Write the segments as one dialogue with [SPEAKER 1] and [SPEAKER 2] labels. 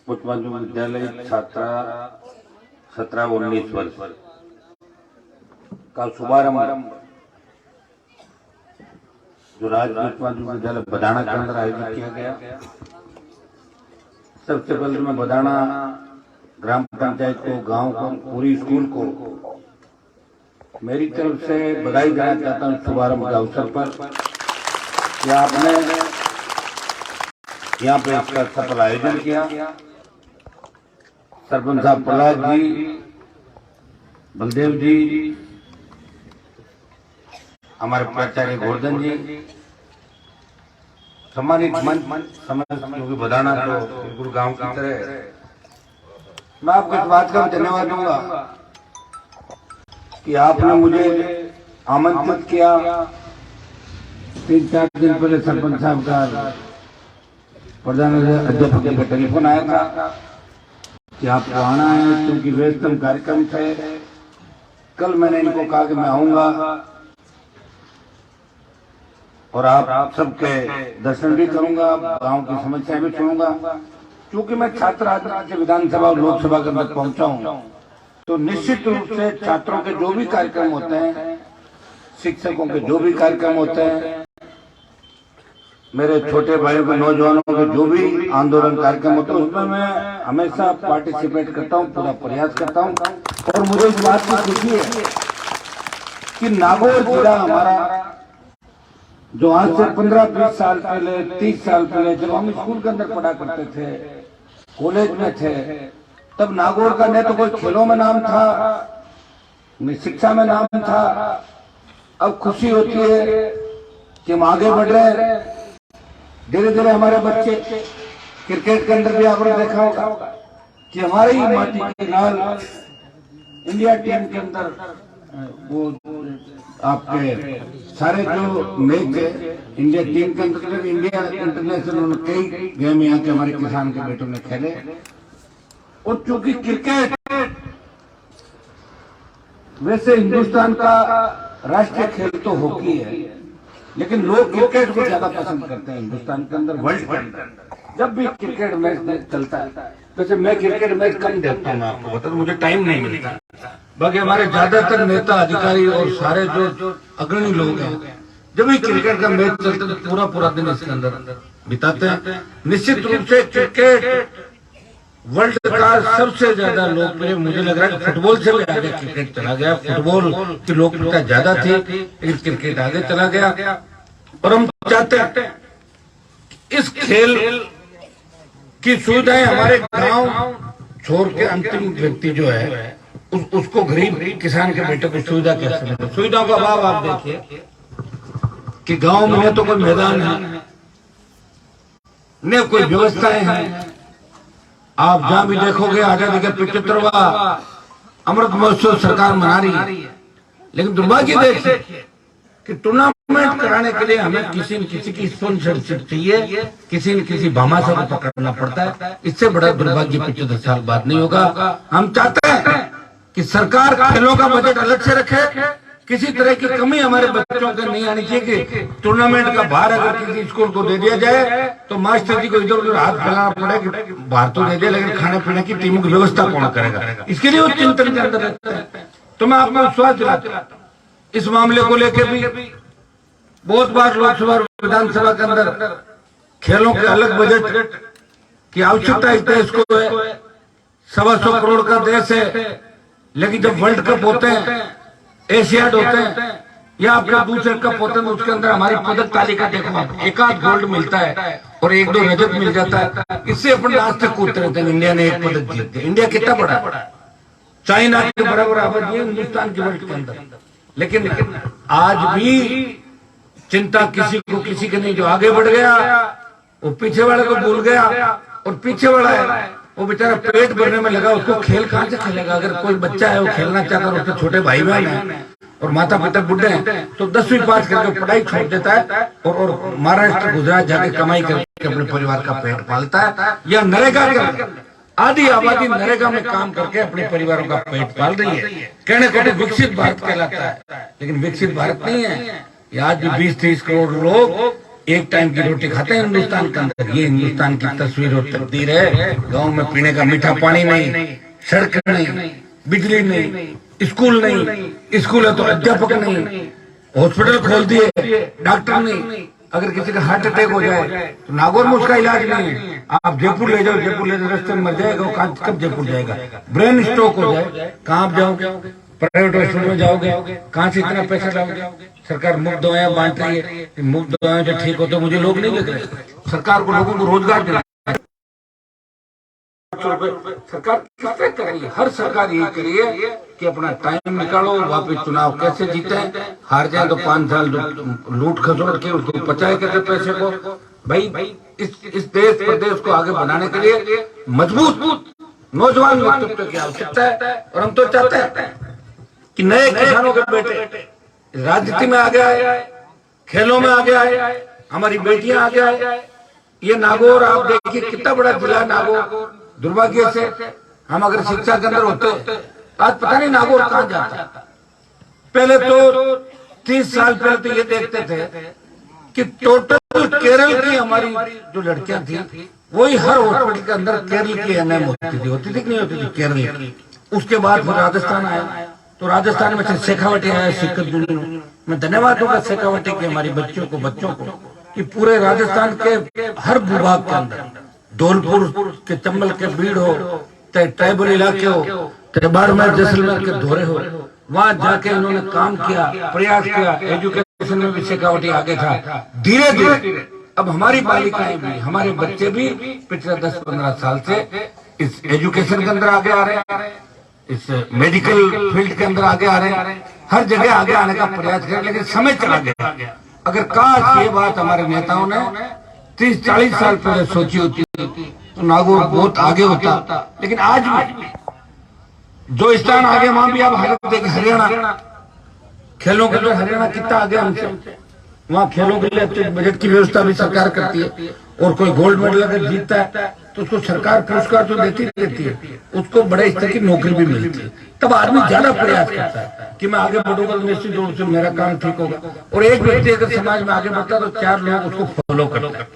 [SPEAKER 1] उच्च माध्यमिक विद्यालय छात्रा 17-19 वर्ष का शुभारंभ जो राज्य उच्च माध्यमिक विद्यालय बदाना के अंदर आयोजित किया गया। सबसे पहले मैं बदाना ग्राम पंचायत को, गांव को, पूरी स्कूल को मेरी तरफ से बधाई देना चाहता हूं शुभारंभ के अवसर पर कि आपने यहाँ पे इसका सफल आयोजन किया। सरपंच साहब प्रहलाद जी, बलदेव जी, हमारे प्राचार्य गोवर्धन जी, सम्मानित मंच समस्त, क्योंकि बदाना तो बिल्कुल गांव की तरह। मैं आपको इस बात का भी धन्यवाद दूंगा कि आपने मुझे आमंत्रित किया। 3-4 दिन पहले सरपंच साहब का प्रधान अध्यापक जी का टेलीफोन आया था कि आपको आना है, क्योंकि व्यस्तम कार्यक्रम थे। कल मैंने इनको कहा कि मैं आऊंगा और आप सबके दर्शन भी करूंगा, गांव की समस्याएं भी सुनूंगा। क्योंकि मैं छात्र आज से विधानसभा और लोकसभा के अंदर पहुंचा हूं, तो निश्चित रूप से छात्रों के जो भी कार्यक्रम होते हैं, शिक्षकों के जो भी कार्यक्रम होते हैं, मेरे छोटे भाइयों के, नौजवानों के जो भी आंदोलन कार्यक्रम होते हैं, उसमें मैं हमेशा पार्टिसिपेट करता हूं, पूरा प्रयास करता हूं। और मुझे इस बात की खुशी है कि नागौर जिला हमारा, जो आज से 15-20 साल पहले, 30 साल पहले जब हम स्कूल के अंदर पढ़ा करते थे, कॉलेज में थे, तब नागौर का न तो कोई खेलों में नाम था, न शिक्षा में नाम था। अब खुशी होती है कि हम आगे बढ़ रहे हैं। धीरे धीरे हमारे बच्चे क्रिकेट के अंदर भी आपने देखा होगा कि हमारी ही माटी के लाल इंडिया टीम के अंदर वो आपके सारे जो मैच है इंडिया टीम के अंदर, इंडिया इंटरनेशनल कई गेम यहाँ के हमारे किसान के बेटों ने खेले। और चूंकि क्रिकेट वैसे हिंदुस्तान का राष्ट्रीय खेल तो हॉकी है, लेकिन लोग क्रिकेट को ज्यादा पसंद करते हैं हिंदुस्तान के अंदर, वर्ल्ड के अंदर। जब भी क्रिकेट मैच चलता है, वैसे मैं क्रिकेट मैच कम देखता हूँ, आपको बता, मुझे टाइम नहीं मिलता। बाकी हमारे ज्यादातर नेता, अधिकारी और सारे जो अग्रणी लोग हैं, जब भी क्रिकेट का मैच चलता है तो पूरा दिन इसके अंदर बिताते हैं। निश्चित रूप से क्रिकेट वर्ल्ड का सबसे ज्यादा लोकप्रिय, मुझे लग रहा है कि फुटबॉल से भी आगे क्रिकेट चला गया। फुटबॉल की लोकप्रियता ज्यादा थी, लेकिन क्रिकेट आगे चला गया। और हम चाहते हैं इस खेल की सुविधाएं हमारे गांव छोड़ के अंतिम व्यक्ति जो है उसको, गरीब किसान के बेटे को सुविधा कैसे मिले। सुविधाओं का अभाव आप देखिए कि गांव में तो कोई मैदान है, न कोई व्यवस्थाएं हैं। आप जहां भी देखोगे आजादी का 75वां अमृत महोत्सव सरकार मना रही है, लेकिन दुर्भाग्य देखिए कि टूर्नामेंट कराने के लिए हमें किसी न किसी की स्पॉन्सरशिप चाहिए, किसी न किसी भामाशाह को पकड़ना पड़ता है। इससे बड़ा दुर्भाग्य 75 साल बाद नहीं होगा। हम चाहते हैं कि सरकार खेलों का बजट अलग से रखे, किसी तरह की कमी हमारे बच्चों को नहीं आनी चाहिए कि टूर्नामेंट का भार अगर किसी स्कूल को दे दिया जाए तो मास्टर जी को इधर उधर हाथ फैलाना पड़े कि भार तो दे दिया, लेकिन खाने पीने की टीमों की व्यवस्था कौन करेगा। इसके लिए वो चिंतन के अंदर रहते हैं। तो मैं आपको विश्वास दिलाता हूं, इस मामले को लेकर भी बहुत बार लोकसभा और विधानसभा के अंदर खेलों के अलग बजट की आवश्यकता इस देश को है। 125 करोड़ का देश है, लेकिन जब वर्ल्ड कप होते हैं, एशियाड होते हैं या आपके दूसरे कप होते हैं, उसके अंदर हमारी पदक तालिका देखो, एक आध गोल्ड मिलता है और 1-2 रजत मिल जाता है। इससे अपन रास्ते कूदते रहते हैं। इंडिया ने 1 पदक जीत दिया। इंडिया कितना बड़ा है, चाइना के बराबर आबादी है हिंदुस्तान के वर्ल्ड के अंदर, लेकिन आज भी चिंता किसी की नहीं। जो आगे बढ़ गया वो पीछे वाले को भूल गया, और पीछे वाला है वो बेचारा पेट भरने में लगा, उसको खेल कहां से खेलेगा। अगर कोई बच्चा है वो खेलना चाहता है, उसके छोटे भाई बहन है और माता पिता बुढ़े हैं, तो 10वीं पास करके पढ़ाई छोड़ देता है और महाराष्ट्र, गुजरात जाके कमाई करके अपने परिवार का पेट पालता है। या नरेगा के आधी आबादी नरेगा में काम करके अपने परिवारों का पेट पाल रही है। कहने को तो विकसित भारत कहलाता है, लेकिन विकसित भारत नहीं है। आज भी 20-30 करोड़ लोग एक टाइम की रोटी खाते हैं हिंदुस्तान के अंदर। ये हिंदुस्तान की तस्वीर और तकदीर है। गांव में पीने का मीठा पानी नहीं, सड़क नहीं, बिजली नहीं, स्कूल नहीं, स्कूल है तो अध्यापक नहीं, हॉस्पिटल खोल दिए, डॉक्टर नहीं। अगर किसी का हार्ट अटैक हो जाए तो नागौर में उसका इलाज नहीं है। आप जयपुर ले जाओ, जयपुर ले जाओ, रास्ते में मर जाएगा, वो कब जयपुर जाएगा। ब्रेन स्ट्रोक हो जाए, कहाँ आप जाओगे? प्राइवेट हॉस्पिटल में जाओगे, कहाँ से इतना पैसा लाओगे? सरकार मुफ्त दवाएं बांट रही है, मुफ्त दवाएं जो ठीक हो तो मुझे लोग नहीं लग रहे। सरकार को लोगों को रोजगार देना, सरकार किस तरह करेगी? हर सरकार यही करी है कि अपना टाइम निकालो, वापस चुनाव कैसे जीते, हार जाए तो 5 साल लूट खसोट के उसको बचाए कैसे पैसे को। भाई इस देश प्रदेश को आगे बढ़ाने के लिए मजबूत नौजवान नेतृत्व की आवश्यकता है। और हम तो चाहते हैं कि नए किसानों के बेटे राजनीति में आगे आए, खेलों में आगे आए, हमारी बेटियां आगे आए। ये नागौर आप देखिए कितना बड़ा जिला है नागौर। दुर्भाग्य से हम अगर शिक्षा के अंदर होते आज पता नहीं नागौर कहाँ जाता। पहले तो 30 साल पहले तो ये देखते थे कि टोटल केरल की हमारी जो लड़कियां थी वही हर हॉस्पिटल के अंदर केरल की एनएम होती थी कि नहीं होती थी केरल की। उसके बाद फिर राजस्थान आया, तो राजस्थान में से शेखावटी आया शिक्षक यूनियन। मैं धन्यवाद दूंगा शेखावटी के हमारी बच्चों को कि पूरे राजस्थान के हर विभाग के अंदर, धौलपुर के चंबल के भीड़ हो, चाहे ट्राइबल इलाके हो, चाहे बाड़मेर जैसलमेर के धोरे हो, वहां जाके इन्होंने काम किया, प्रयास किया। एजुकेशन में भी शेखावटी आगे था। धीरे धीरे अब हमारी बालिकाएं भी, हमारे बच्चे भी पिछले 10-15 साल से इस एजुकेशन के अंदर आगे आ रहे हैं, इस मेडिकल फील्ड के अंदर आगे आ रहे हैं। हर जगह आगे आने का प्रयास करें, लेकिन समय चला गया। अगर काश ये बात हमारे नेताओं ने 30-40 साल पहले सोची होती तो नागौर बहुत आगे होता। लेकिन आज भी जो स्थान आगे, वहां भी आप हालत देखिए। हरियाणा खेलों के लिए हरियाणा कितना आगे हमसे। वहाँ खेलों के लिए अच्छे बजट की व्यवस्था भी सरकार करती है। और कोई गोल्ड मेडल अगर जीतता है तो उसको सरकार पुरस्कार तो देती है, उसको बड़े स्तर की नौकरी भी मिलती है। तब आदमी ज्यादा प्रयास करता है कि मैं आगे बढ़ूंगा, निश्चित रूप से मेरा काम ठीक होगा। और एक व्यक्ति अगर समाज में आगे बढ़ता है तो 4 लोग उसको फॉलो करते हैं।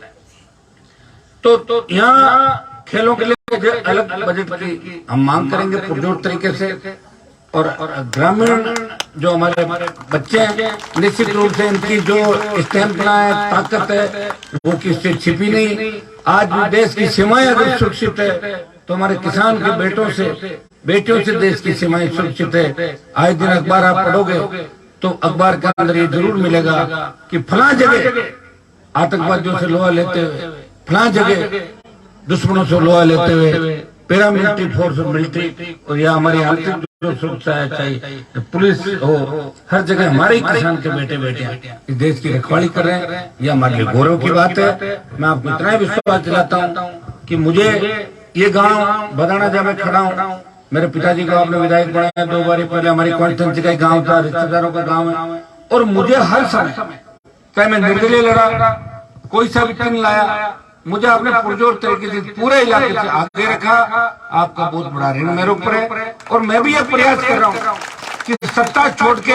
[SPEAKER 1] तो यहाँ खेलों के लिए अलग बजट की हम मांग करेंगे पुरजोर तरीके से। और ग्रामीण जो हमारे बच्चे हैं, निश्चित रूप से इनकी जो स्टैमिना है, ताकत है, वो किससे छिपी नहीं। आज भी देश की सीमाएं अगर सुरक्षित है तो हमारे किसान के बेटियों से देश की सीमाएं सुरक्षित है। आज दिन अखबार आप पढ़ोगे तो अखबार के अंदर ये जरूर मिलेगा कि फलां जगह आतंकवादियों से लोहा लेते हुए, फलां जगह दुश्मनों से लोहा लेते हुए पैरामिलिट्री फोर्स मिलिट्री, और यह हमारी आंतरिक जो सुरक्षा है, चाहे पुलिस हो, हर जगह हमारे किसान के बेटे इस देश की रखवाली कर रहे हैं। यह हमारे लिए गौरव की बात है। मैं आपको इतना ही विश्वास दिलाता हूँ कि मुझे ये गांव बदाना जब मैं खड़ा हूँ, मेरे पिताजी को आपने विधायक बनाया 2 बार पहले, हमारी कॉन्स्टिट्यूंसी का गाँव था, रिश्तेदारों का गाँव है। और मुझे हर समय, चाहे मैं निर्दलीय लड़ा, कोई सा भी टीम लाया, मुझे आपने पुरजोर तरीके से पूरे इलाके से आगे रखा। आपका बहुत बड़ा ऋण मेरे ऊपर है। और मैं भी ये प्रयास कर रहा हूँ कि सत्ता छोड़ के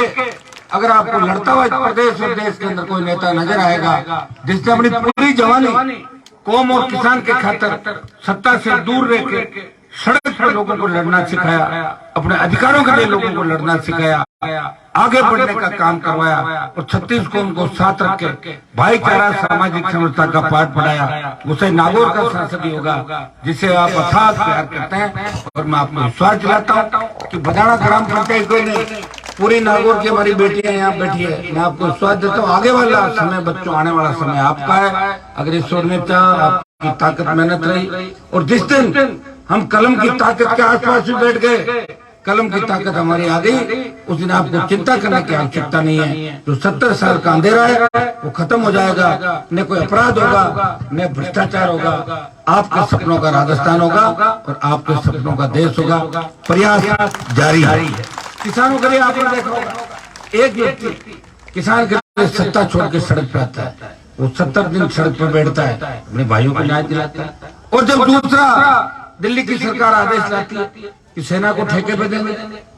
[SPEAKER 1] अगर आपको लड़ता हुआ प्रदेश और देश के अंदर कोई नेता नजर आएगा जिसने अपनी पूरी जवानी कौम और किसान के खातिर सत्ता से दूर रह के सड़क पर लोगों को लड़ना सिखाया, अपने अधिकारों के लिए लोगों को लड़ना सिखाया, आगे बढ़ने का काम करवाया, और 36 को उनको साथ रख के भाईचारा सामाजिक समरसता का पाठ पढ़ाया। उसे नागौर का सांसद ही होगा जिसे आप अथाह प्यार करते हैं। और मैं आपको विश्वास दिलाता हूँ कि बदाना ग्राम पंचायत कोई नहीं, पूरी नागौर की हमारी बेटियां यहाँ बैठी है। मैं आपको विश्वास देता हूँ आगे वाला समय, बच्चों आने वाला समय आपका है। अगर ईश्वर ने चाहा, आपकी ताकत मेहनत रही, और जिस दिन हम कलम की ताकत के आसपास भी बैठ गए, कलम की ताकत हमारी आ गई, उस दिन आपको चिंता करने की आवश्यकता नहीं है। जो 70 साल का अंधेरा है वो खत्म हो जाएगा। न कोई अपराध होगा, न भ्रष्टाचार होगा। आपके सपनों का राजस्थान होगा और आपके सपनों का देश होगा। प्रयास जारी है। किसानों के लिए आपने देखा होगा, एक व्यक्ति किसान के लिए सत्ता छोड़ के सड़क पर आता है, वो 70 दिन सड़क पर बैठता है, अपने भाइयों को न्याय दिलाता है। और जब दूसरा दिल्ली की सरकार आदेश लाती है कि सेना को ठेके पे देंगे,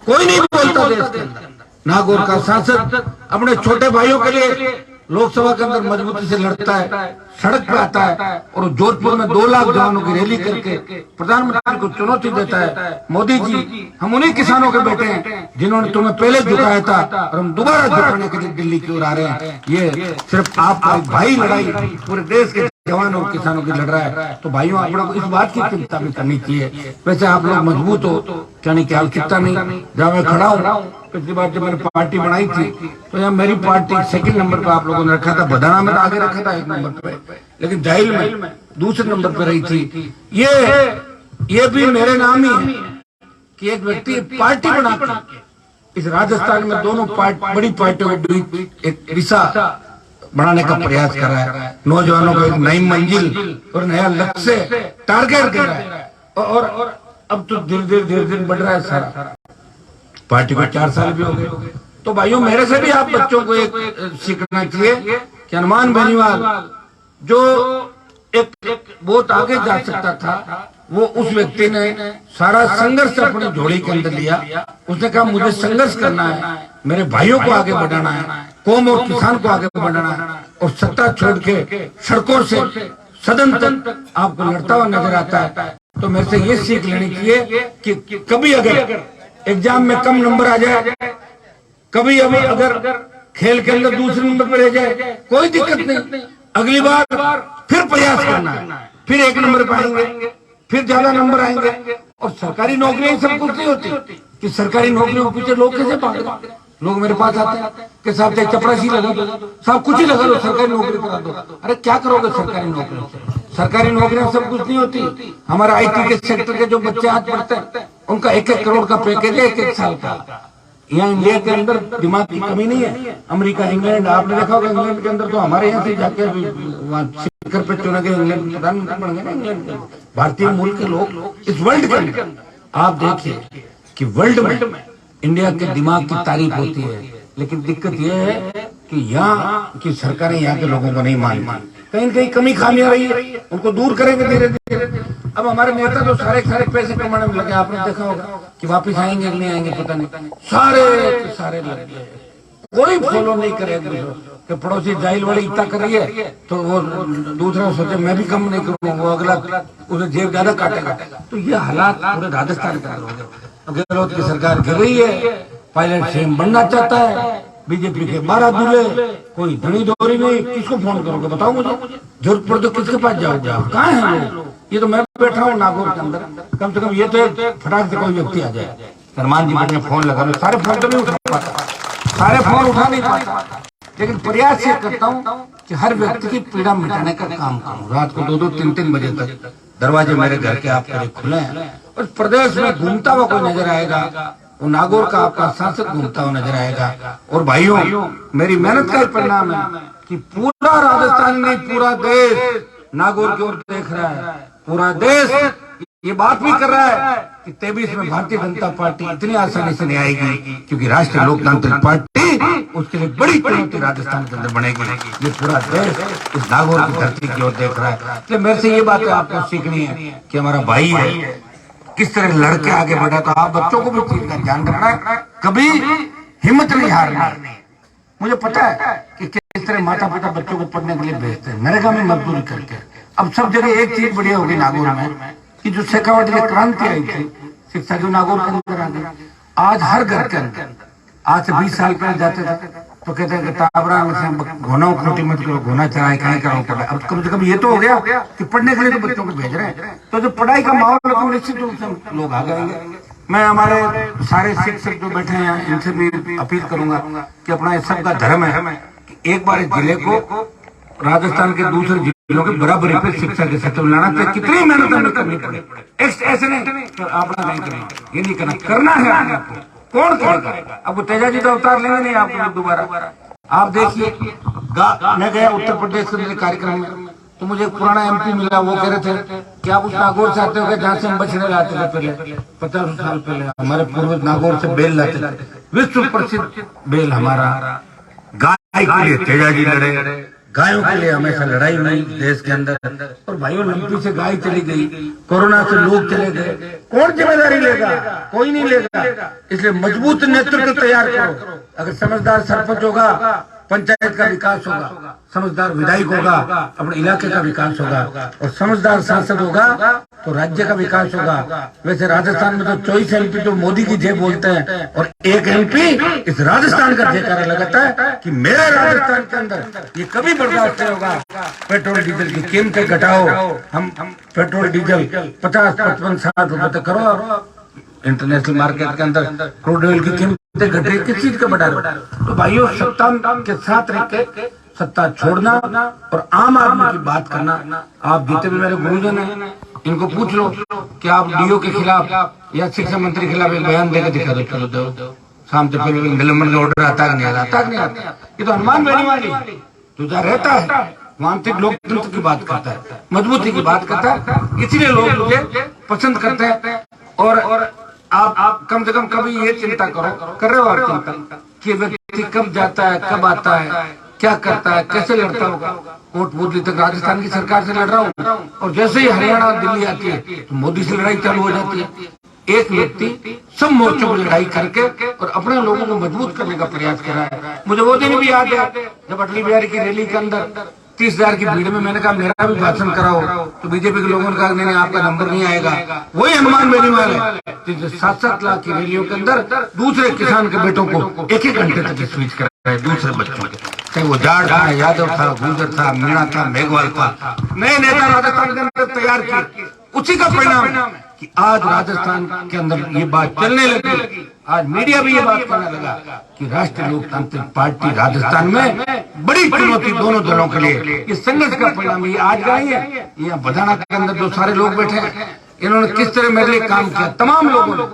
[SPEAKER 1] कोई नहीं बोलता देश के अंदर। नागौर का सांसद अपने छोटे भाइयों के लिए लोकसभा के अंदर मजबूती से लड़ता है, सड़क पे आता है और जोधपुर में 2 लाख जवानों की रैली करके प्रधानमंत्री को चुनौती देता है, मोदी जी हम उन्हीं किसानों के बेटे हैं जिन्होंने तुम्हें पहले झुकाया था और हम दोबारा झुकाने के लिए दिल्ली की ओर आ रहे हैं। ये सिर्फ आपका एक भाई लड़ाई पूरे देश के जवान और किसानों की लड़ रहा है। तो भाइयों आप लोग इस बात की चिंता भी करनी चाहिए। वैसे आप लोग मजबूत हो क्या नहीं, क्या आवश्यकता नहीं। जहाँ मैं खड़ा हूँ, पिछली बार जब मैंने पार्टी बनाई थी तो यहाँ मेरी पार्टी 2nd नंबर पे आप लोगों ने रखा था, बदाना में आगे रखा था 1 नंबर पे, लेकिन जाहिल में 2रे नंबर पे रही थी। ये भी मेरे नाम ही है कि एक व्यक्ति पार्टी बना के इस राजस्थान में दोनों बड़ी पार्टियों के बीच एक रिश्ता बढ़ाने का प्रयास कर रहा है, नौजवानों को एक नई मंजिल और नया लक्ष्य टारगेट कर रहा है। और अब तो धीरे धीरे बढ़ रहा है सारा। पार्टी को 4 साल भी हो गए। तो भाइयों मेरे से भी आप बच्चों को एक सीखना चाहिए कि हनुमान बेनीवाल जो एक बहुत आगे जा सकता था, वो उस व्यक्ति ने सारा संघर्ष अपनी झोली के अंदर लिया। उसने कहा मुझे संघर्ष करना है, मेरे भाइयों को आगे बढ़ाना है, कौम और किसान को आगे बढ़ाना है, और सत्ता छोड़ के सड़कों से सदन तक आपको लड़ता हुआ नजर आता है। तो मेरे से ये सीख लेनी चाहिए कि कभी अगर एग्जाम में कम नंबर आ जाए, कभी अगर खेल के अंदर 2रे नंबर पर रह जाए, कोई दिक्कत नहीं, अगली बार फिर प्रयास करना है, फिर 1 नंबर पर आएंगे, फिर ज्यादा नंबर आएंगे। और सरकारी नौकरियां सब कुछ नहीं होती कि सरकारी नौकरियों के पीछे लोग कैसे भाग रहे हैं। लोग मेरे पास आते हैं कि साहब चाहे चपरासी लगा दो, साहब कुछ ही लगा दो, सरकारी नौकरी करा दो। अरे क्या करोगे सरकारी नौकरियों से? सरकारी नौकरियां सब कुछ नहीं होती। हमारा IT के सेक्टर के जो बच्चे आज पढ़ते हैं उनका 1-1 करोड़ का पैकेज है 1-1 साल का। यहाँ इंडिया के अंदर दिमाग की कमी नहीं है। अमेरिका, इंग्लैंड, आपने देखा होगा इंग्लैंड के अंदर तो हमारे यहाँ से जाके वहाँ शिखर पे चुने गए इंग्लैंड प्रधानमंत्री बन गए ना इंग्लैंड के। भारतीय मूल के लोग इस वर्ल्ड के अंदर आप देखिए कि वर्ल्ड में इंडिया के दिमाग की तारीफ होती है, लेकिन दिक्कत यह है कि यहाँ की सरकारें यहाँ के लोगों को नहीं मानती। कहीं कहीं कमी खामियां रही है, उनको दूर करेंगे धीरे धीरे। अब हमारे नेता तो सारे पैसे कमाने में लगे, आपने देखा होगा कि वापस आएंगे कि नहीं आएंगे पता नहीं, सारे लगे, कोई फॉलो नहीं करे एक दूसरे कि पड़ोसी जाहिल वाली इतना कर रही है तो वो दूसरा सोचे मैं भी कम नहीं करूंगा, वो अगला उसे जेब ज्यादा काटेगा। तो ये हालात पूरे राजस्थान के अंदर हो गए। गहलोत की सरकार गिर रही है, पायलट सीएम बनना चाहता है, बीजेपी के 12 दूल्हे, कोई धनी दोहरी नहीं। किसको फोन करोगे बताओ मुझे? जरूरत पड़े तो किसके पास जाओगे आप? कहाँ है लोग? ये तो मैं बैठा हूँ नागौर के अंदर, कम से कम ये तो फटाक से कोई व्यक्ति आ जाए। हनुमान जी ने फोन लगा, सारे फोन तो नहीं उठा पाता, सारे फोन उठा नहीं पाता, लेकिन प्रयास ये करता हूँ कि हर व्यक्ति की पीड़ा मिटाने का काम करूँ। रात को 2-2, 3-3 बजे तक दरवाजे मेरे घर के आपके लिए खुले हैं। और प्रदेश में घूमता हुआ कोई नजर आएगा, वो नागौर का आपका सांसद घूमता हुआ नजर आएगा। और भाइयों मेरी मेहनत का परिणाम है कि पूरा राजस्थान नहीं, पूरा देश नागौर की ओर देख रहा है। पूरा देश ये बात भी कर रहा है कि 23 में भारतीय जनता पार्टी इतनी आसानी से नहीं आएगी, क्योंकि राष्ट्रीय लोकतांत्रिक पार्टी उसके लिए बड़ी चुनौती राजस्थान के अंदर बनेगी। ये पूरा देश इस नागौर की धरती की ओर देख रहा है। इसलिए मेरे से ये बातें आपको सीखनी है कि हमारा भाई है, किस तरह लड़के आगे बढ़ा। तो आप बच्चों को भी चीज का ध्यान रखना है, कभी हिम्मत नहीं हारनी। मुझे पता है कि किस तरह माता पिता बच्चों को पढ़ने के लिए भेजते हैं, मेरे गाँव में मजदूरी करके। अब सब जगह एक चीज बढ़िया होगी नागौर में कि जो शेखावट की क्रांति आई थी, शिक्षा जो नागौर के अंदर आ गई। आज हर घर के अंदर, आज से 20 साल पहले जाते थे तो कहते हैं कि ताबरा घोना खोटी मत करो, घोना चराए कहीं करो। अब कम से कम ये तो हो गया कि पढ़ने के लिए तो बच्चों को भेज रहे हैं। तो जो पढ़ाई का माहौल है तो निश्चित रूप से लोग आ जाएंगे। मैं हमारे सारे शिक्षक जो बैठे हैं इनसे भी अपील करूंगा कि अपना इस सबका धर्म है कि एक बार इस जिले को राजस्थान के दूसरे जिलों के बराबरी पे शिक्षा के सचिव लाना चाहिए। कितनी मेहनत हमें करनी पड़े, ऐसे नहीं तो आप नहीं करेंगे, ये नहीं करना है आपको। कौन करेगा? अब वो तेजाजी तो अवतार लेंगे नहीं आपको दोबारा। आप देखिए, मैं गया उत्तर प्रदेश के मेरे कार्यक्रम में, तो मुझे एक पुराना MP मिला, वो कह रहे थे कि आप उस नागौर से आते हो जहाँ से हम बछड़े लाते थे पहले 50 साल पहले। हमारे पूर्वज नागौर से बेल लाते थे, विश्व प्रसिद्ध बेल हमारा। गाय के लिए तेजाजी लड़े, गायों के लिए हमेशा लड़ाई हुई देश के अंदर। और भाइयों लंपी से गाय चली गई, कोरोना से लोग चले गए, कौन जिम्मेदारी लेगा? कोई नहीं लेगा। इसलिए मजबूत नेतृत्व तैयार करो। अगर समझदार सरपंच होगा पंचायत का विकास होगा, समझदार विधायक होगा, अपने इलाके का विकास होगा, और समझदार सांसद होगा तो राज्य का विकास होगा। वैसे राजस्थान में तो 24 MP तो मोदी की जय बोलते हैं, और एक MP इस राजस्थान का जयकारा लगाता है कि मेरे राजस्थान के अंदर ये कभी बर्दाश्त नहीं होगा। पेट्रोल डीजल की कीमतें घटाओ, हम पेट्रोल डीजल 50, 55, 60 रुपए तक करो। इंटरनेशनल मार्केट के अंदर क्रूड ऑयल की कीमतें घटे, किस चीज के बढ़ा रहे? तो भाइयों, सत्ता के साथ रह के सत्ता छोड़ना और आम आदमी की बात करना। आप जितने भी मेरे गुरुजन हैं, इनको पूछ लो कि आप डीओ के खिलाफ या शिक्षा मंत्री के खिलाफ एक बयान देकर दिखा दो, चलो दो, शाम से पहले निलंबन का ऑर्डर आता है नहीं आता? ये तो अनुमान बेनीवाली तो जहाँ रहता है वो आंतरिक लोकतंत्र की बात करता है, मजबूती की बात करता है, इसलिए लोग मुझे पसंद करते हैं। और आप कम से कम कभी ये चिंता करो, कर रहे हो आप चिंता कि व्यक्ति कब जाता है, कब आता है, क्या करता है, कैसे लड़ता होगा। कोटपुतली तक राजस्थान की सरकार से लड़ रहा हूँ, और जैसे ही हरियाणा दिल्ली आती है तो मोदी से लड़ाई चालू हो जाती है। एक व्यक्ति सब मोर्चों पर लड़ाई करके और अपने लोगों को मजबूत करने का प्रयास कर रहा है। मुझे वो दिन भी याद है जब अटल बिहारी की रैली के अंदर 30,000 की भीड़ में मैंने कहा मेरा भी भाषण कराओ, तो बीजेपी के लोगों ने कहा नहीं, आपका नंबर नहीं आएगा। वही अनुमान बेनीवाल है, 7-7 लाख की रैलियों के अंदर दूसरे किसान के बेटों को 1-1 घंटे तक स्पीच कर रहे हैं, दूसरे बच्चों के, चाहे वो जाट था, यादव था, गुर्जर था, मीणा था, मेघवाल था, नए नेता राजस्थान के अंदर तैयार किए। उसी का परिणाम है कि आज राजस्थान के अंदर ये बात चलने लगी, आज मीडिया भी ये बात कहने लगा कि राष्ट्रीय लोकतांत्रिक पार्टी राजस्थान में बड़ी चुनौती दोनों दलों के लिए। ये संघर्ष का परिणाम ये आज का ही है। यहाँ बधाना के अंदर जो सारे लोग बैठे हैं, इन्होंने किस तरह मेरे लिए काम किया, तमाम लोगों ने।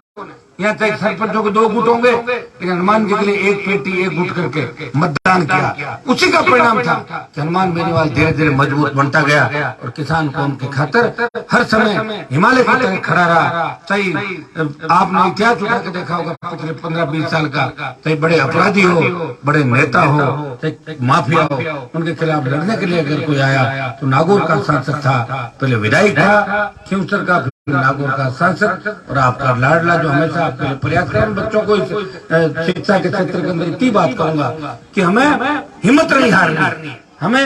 [SPEAKER 1] यहाँ तक सरपंचों के 2 गुट होंगे, लेकिन हनुमान जी के लिए 1 पेटी 1 गुट करके मतदान किया। उसी का परिणाम था कि हनुमान बेनीवाल धीरे धीरे मजबूत बनता गया और किसान कौम की खातिर हर समय हिमालय की तरह खड़ा रहा। सही आपने इतिहास उठा के देखा होगा पिछले 15-20 साल का, चाहे बड़े अपराधी हो, बड़े नेता हो, चाहे माफिया हो, उनके खिलाफ लड़ने के लिए अगर कोई आया तो नागौर का सांसद था, पहले विधायक था, खिंवसर का नागौर का सांसद, और आपका लाडला जो हमेशा आपके लिए प्रयास करें। बच्चों को शिक्षा के क्षेत्र के अंदर इतनी बात करूंगा कि हमें हिम्मत नहीं हारनी, हमें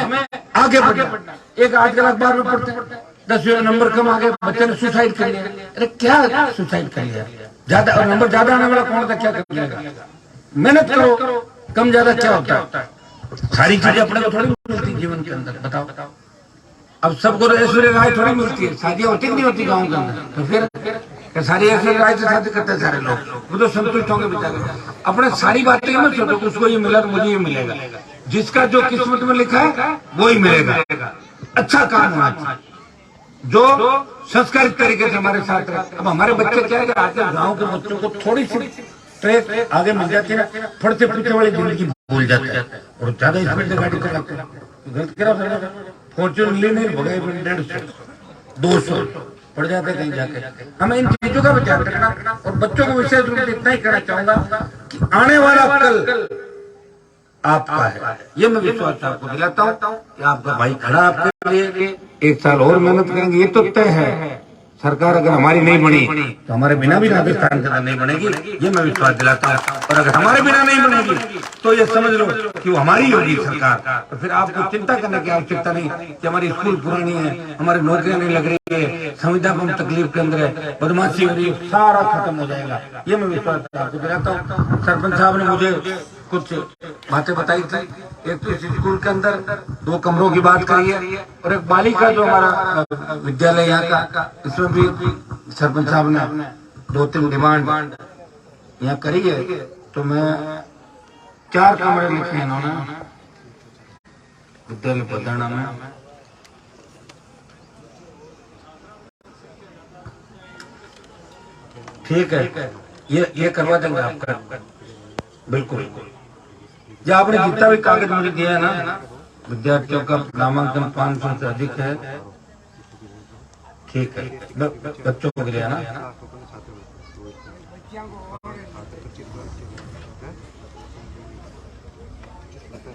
[SPEAKER 1] आगे बढ़ना। एक आजकल अखबार में पढ़ते हैं 10वीं नंबर कम आ गए, बच्चे ने सुसाइड कर लिया। अरे क्या सुसाइड कर लिया? ज्यादा और नंबर ज्यादा आने वाला कौन था? क्या कर लेगा? मेहनत करो, कम ज्यादा क्या होता है? सारी चीजें अपने को थोड़ी मिलती जीवन के अंदर, बताओ। अब सबको ऐश्वर्य राय थोड़ी मिलती है, शादियां होती नहीं होती गाँव के अंदर, तो फिर सारी ऐश्वर्य राय से शादी करते हैं सारे लोग, वो तो संतुष्ट होंगे बेचारे। अपने सारी बातें मत सोचो उसको ये मिला तो मुझे ये मिलेगा। जिसका जो किस्मत में लिखा है वो ही मिलेगा। अच्छा काम होना चाहिए, जो संस्कारित तरीके से हमारे साथ है। अब हमारे बच्चे क्या है, आजकल गाँव के बच्चों को थोड़ी सी ट्रेक आगे मिल जाती है, फटते फटते वाली जिंदगी भूल जाते हैं और ज्यादा स्पीड से गाड़ी चलाते हैं। गलत करा, फॉर्चून लेने भगाई 150, 200 पड़ जाते कहीं जाके। हमें इन चीजों का विचार करना, और बच्चों को विशेष रूप से इतना ही कहना चाहूंगा कि आने वाला कल आपका है, ये मैं विश्वास आपको दिलाता हूँ कि आपका भाई खड़ा आपके लिए। 1 साल और मेहनत करेंगे, ये तो तय है। सरकार अगर हमारी नहीं बनी तो हमारे बिना भी राजस्थान के अंदर नहीं बनेगी, ये मैं विश्वास दिलाता हूँ। और अगर हमारे बिना नहीं बनेगी तो ये समझ लो कि वो हमारी होगी सरकार। तो फिर आपको चिंता करने की आवश्यकता नहीं कि हमारी स्कूल पुरानी है, हमारी नौकरियां नहीं लग रही है, संविदा में तकलीफ के अंदर है, बदमाशी हो रही है, सारा खत्म हो जाएगा, ये मैं विश्वास आपको दिलाता हूँ। सरपंच साहब ने मुझे कुछ बातें बताई थी। एक तो इस स्कूल के अंदर 2 कमरों की बात करी है, और एक बालिका जो हमारा विद्यालय यहाँ का, इसमें भी सरपंच साहब ने 2-3 डिमांड यहाँ करी है। तो मैं 4 कमरे लिखे हैं इन्होंने विद्यालय बधाना में। ठीक है, ये करवा देंगे आपका, बिल्कुल। जो आपने जितना भी कागज मुझे दिया है ना, विद्यार्थियों का नामांकन 500 से अधिक है, ठीक है, बच्चों को दिया ना।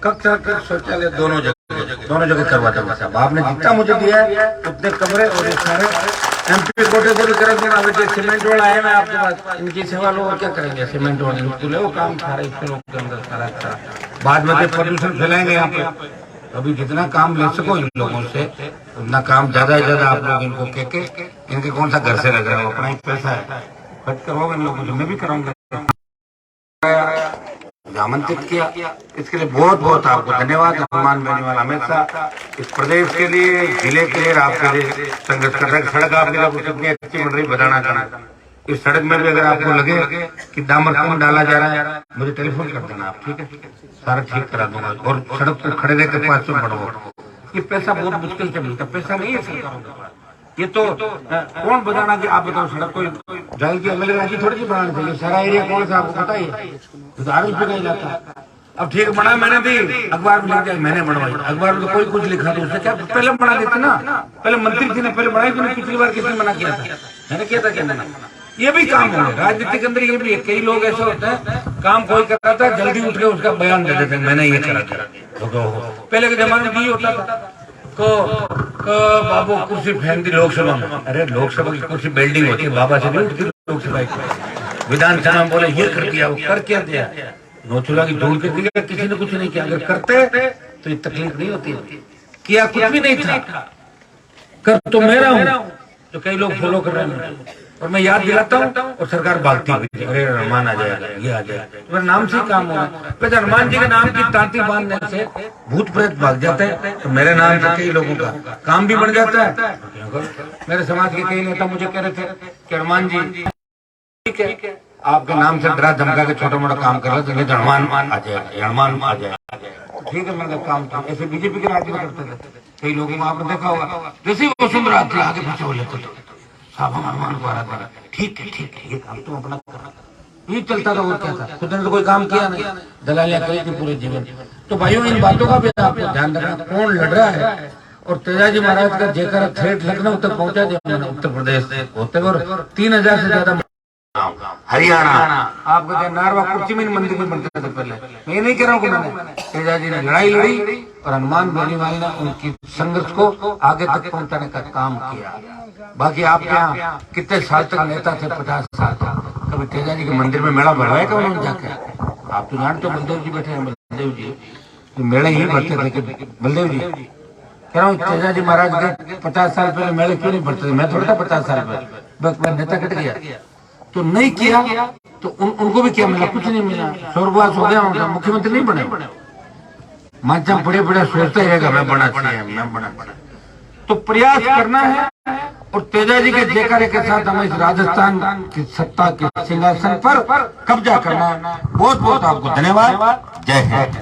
[SPEAKER 1] कक्षा के शौचालय दोनों जगह करवा देंगे साहब। आपने जितना मुझे दिया है उतने कमरे, और ये सारे MP कोटे से भी करेंगे। अभी जो सीमेंट रोड आए ना आपके पास, इनकी सेवा लोग क्या करेंगे? सीमेंट रोड वो काम सारे स्कूलों के अंदर सारा बाद में प्रदूषण फैलाएंगे यहाँ पे। अभी जितना काम ले सको इन लोगों से उतना काम ज्यादा से ज्यादा आप लोग इनको के इनके कौन सा घर से लग रहा है, अपना ही पैसा है, खर्च करोगे इन लोगों से, मैं भी कराऊंगा। आमंत्रित किया, इसके लिए बहुत बहुत आपको धन्यवाद। हनुमान बेनीवाल हमेशा इस प्रदेश के लिए, जिले के लिए, आपके लिए संघर्ष कर रहे। सड़क आपकी कितनी अच्छी बन रही, बताना चाहना। इस सड़क में भी अगर आपको लगे कि डामर कम डाला जा रहा है, मुझे टेलीफोन कर देना आप, ठीक है, सारा ठीक करा दूंगा। और सड़क को खड़े रहकर 500 बढ़ो। ये पैसा बहुत मुश्किल से मिलता, पैसा नहीं है सरकारों के पास। ये तो कौन बताना कि आप बताओ सड़क कोई जाल की अगले राज्य थोड़ी सी बनाना चाहिए। सारा एरिया कौन सा आपको पता ही है, तो आरोप पे नहीं जाता। अब ठीक बना, मैंने भी अखबार में लिख दिया, मैंने बनवाई। अखबार में तो कोई कुछ लिखा तो उससे क्या पहले बना देते ना, पहले मंत्री जी ने पहले बनाई। तो पिछली बार किसने मना किया था? मैंने किया था क्या? मैंने ये भी काम हो राजनीति के अंदर, ये भी है। कई लोग ऐसे होते हैं, काम कोई कराता है, जल्दी उठ के उसका बयान दे देते हैं, मैंने ये करा दिया। पहले के जमाने में ये होता था को बाबू कुर्सी फेंक दी लोकसभा में। अरे लोकसभा की कुर्सी बिल्डिंग होती है, बाबा से नहीं उठती लोकसभा की। विधानसभा में बोले ये कर दिया, वो कर क्या दिया, नोचुला की जोड़ के दिया, किसी ने कुछ नहीं किया। अगर करते तो ये तकलीफ नहीं होती। किया कुछ भी नहीं था, कर तो मेरा हूँ, तो कई लोग फॉलो कर रहे हैं। और मैं याद दिलाता हूँ और सरकार भागती हुई, अरे हनुमान आ जाएगा, ये आ जाएगा, तो मेरे नाम से ही काम हो रहा है। हनुमान जी के नाम की तांती बांधने से भूत प्रेत भाग जाते हैं, तो मेरे नाम से कई लोगों का काम भी बन जाता है। मेरे समाज के कई नेता मुझे कह रहे थे कि हनुमान जी ठीक है, आपके नाम से डरा धमका के छोटा मोटा काम कर रहे थे, हनुमान आ जाएगा, हनुमान आ जाएगा, ठीक है। मैंने काम था, ऐसे बीजेपी के राज्य में करते थे। कई लोगों को आपने देखा होगा, जैसे वो सुंदर थे आगे पीछे हो लेते थे, साहब हम हनुमान को हरा देना, ठीक है ये काम तो अपना करना, ये चलता था। और क्या था, खुद ने तो कोई काम किया नहीं, दलालियां करी थी पूरे जीवन। तो भाइयों इन बातों का भी आपको ध्यान रखना, कौन लड़ रहा है। और तेजाजी महाराज का जेकर थ्रेट लखनऊ तक पहुंचा दिया उत्तर प्रदेश होते हुए, और 3000 से ज्यादा हरियाणा। आप कहते हैं नारवा कुर्सी में मंदिर में बनते थे पहले, मैं ये नहीं कह रहा हूँ कि मैंने, तेजाजी ने लड़ाई लड़ी और हनुमान बेनीवाल ने उनकी संघर्ष को आगे तक पहुंचाने का काम किया। बाकी आप यहाँ कितने साल तक नेता थे, 50 साल तक, कभी तेजाजी के मंदिर में मेला भरवाया क्या उन्होंने जाके? आप तो जानते हो, बलदेव जी बैठे हैं, बलदेव जी तो मेले ही भरते थे कि बलदेव जी कह रहा हूँ, तेजाजी महाराज के 50 साल पहले मेले क्यों नहीं भरते थे? मैं थोड़ा था 50 साल पहले, बस नेता कट गया तो नहीं किया, तो उनको भी क्या मिला? कुछ नहीं मिला, स्वर्गवास हो गया उनका, मुख्यमंत्री नहीं बने। माचा बड़े बड़े सोचते रहेगा मैं बना चाहिए, मैं बना। तो प्रयास करना है और तेजाजी के जयकारे के साथ हमें इस राजस्थान की सत्ता के सिंहासन पर कब्जा करना है। बहुत बहुत आपको धन्यवाद। जय हिंद।